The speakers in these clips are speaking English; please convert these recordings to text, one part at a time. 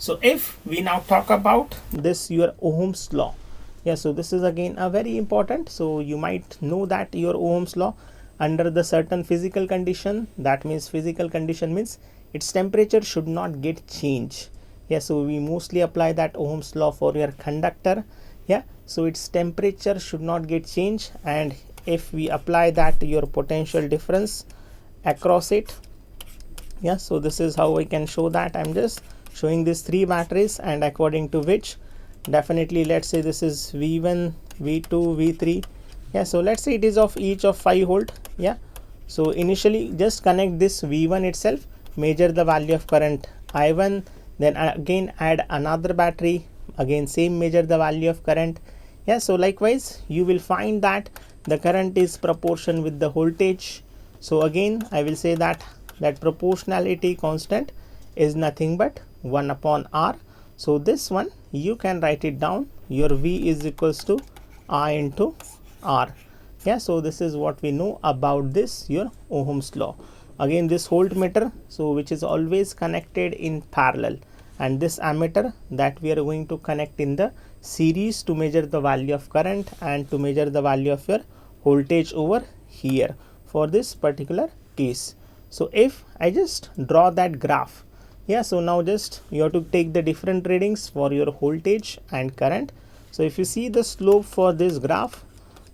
So if we now talk about this your Ohm's law, yeah, so this is again a very important. So you might know that your Ohm's law under the certain physical condition, that means physical condition means its temperature should not get changed. Yeah, so we mostly apply that Ohm's law for your conductor. Yeah, so its temperature should not get changed, and if we apply that your potential difference across it, yeah, so this is how I can show that. I'm just showing these three batteries, and according to which definitely let's say this is V1, V2, V3. Yeah, so let's say it is of each of 5 volt. Yeah, so initially just connect this V1 itself, measure the value of current I1, then again add another battery, again same measure the value of current. Yeah, so likewise you will find that the current is proportion with the voltage. So again I will say that proportionality constant is nothing but 1 upon R. So this one you can write it down, your V is equals to I into R. Yeah, so this is what we know about this your Ohm's law. Again this voltmeter, so which is always connected in parallel, and this ammeter that we are going to connect in the series to measure the value of current and to measure the value of your voltage over here for this particular case. So if I just draw that graph, yeah, so now just you have to take the different readings for your voltage and current. So if you see the slope for this graph,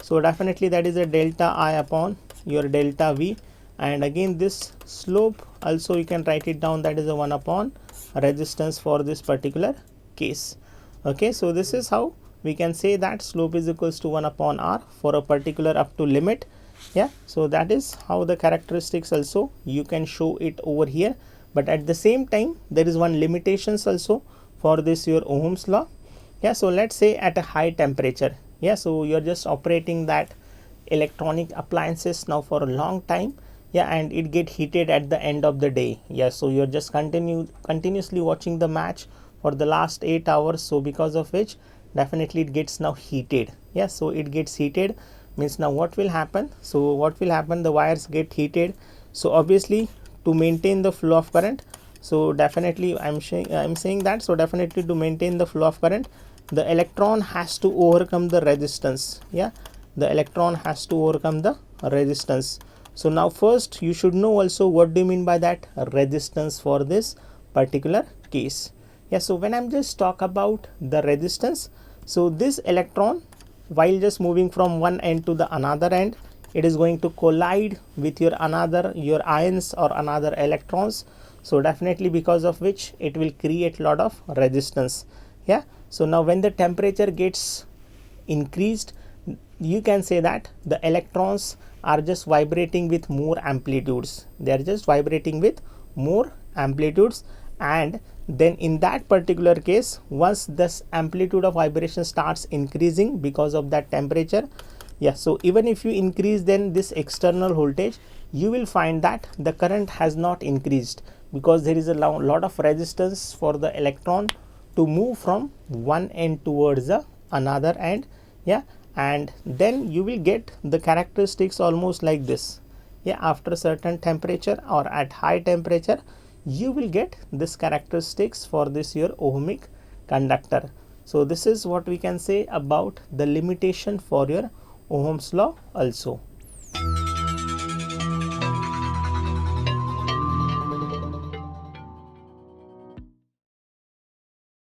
so definitely that is a delta I upon your delta V, and again this slope also you can write it down, that is a 1 upon resistance for this particular case. Okay, so this is how we can say that slope is equals to 1 upon R for a particular up to limit. Yeah, so that is how the characteristics also you can show it over here, but at the same time there is one limitations also for this your Ohm's law. Yeah, so let's say at a high temperature, yeah, so you're just operating that electronic appliances now for a long time, yeah, and it get heated at the end of the day. Yeah, so you're just continuously watching the match for the last 8 hours, so because of which definitely it gets now heated. Yeah, so it gets heated means now what will happen, so what will happen, the wires get heated. So obviously to maintain the flow of current, so definitely I'm saying that, so definitely to maintain the flow of current, the electron has to overcome the resistance. Yeah, the electron has to overcome the resistance. So now first you should know also what do you mean by that resistance for this particular case. Yeah, so when I'm just talk about the resistance, so this electron while just moving from one end to the another end, it is going to collide with your ions or another electrons. So definitely because of which it will create lot of resistance. Yeah, so now when the temperature gets increased, you can say that the electrons are just vibrating with more amplitudes, they are just vibrating with more amplitudes, and then in that particular case once this amplitude of vibration starts increasing because of that temperature, yeah, so even if you increase then this external voltage, you will find that the current has not increased because there is a lot of resistance for the electron to move from one end towards the another end. Yeah, and then you will get the characteristics almost like this. Yeah, after a certain temperature or at high temperature you will get this characteristics for this your ohmic conductor. So this is what we can say about the limitation for your Ohm's law also.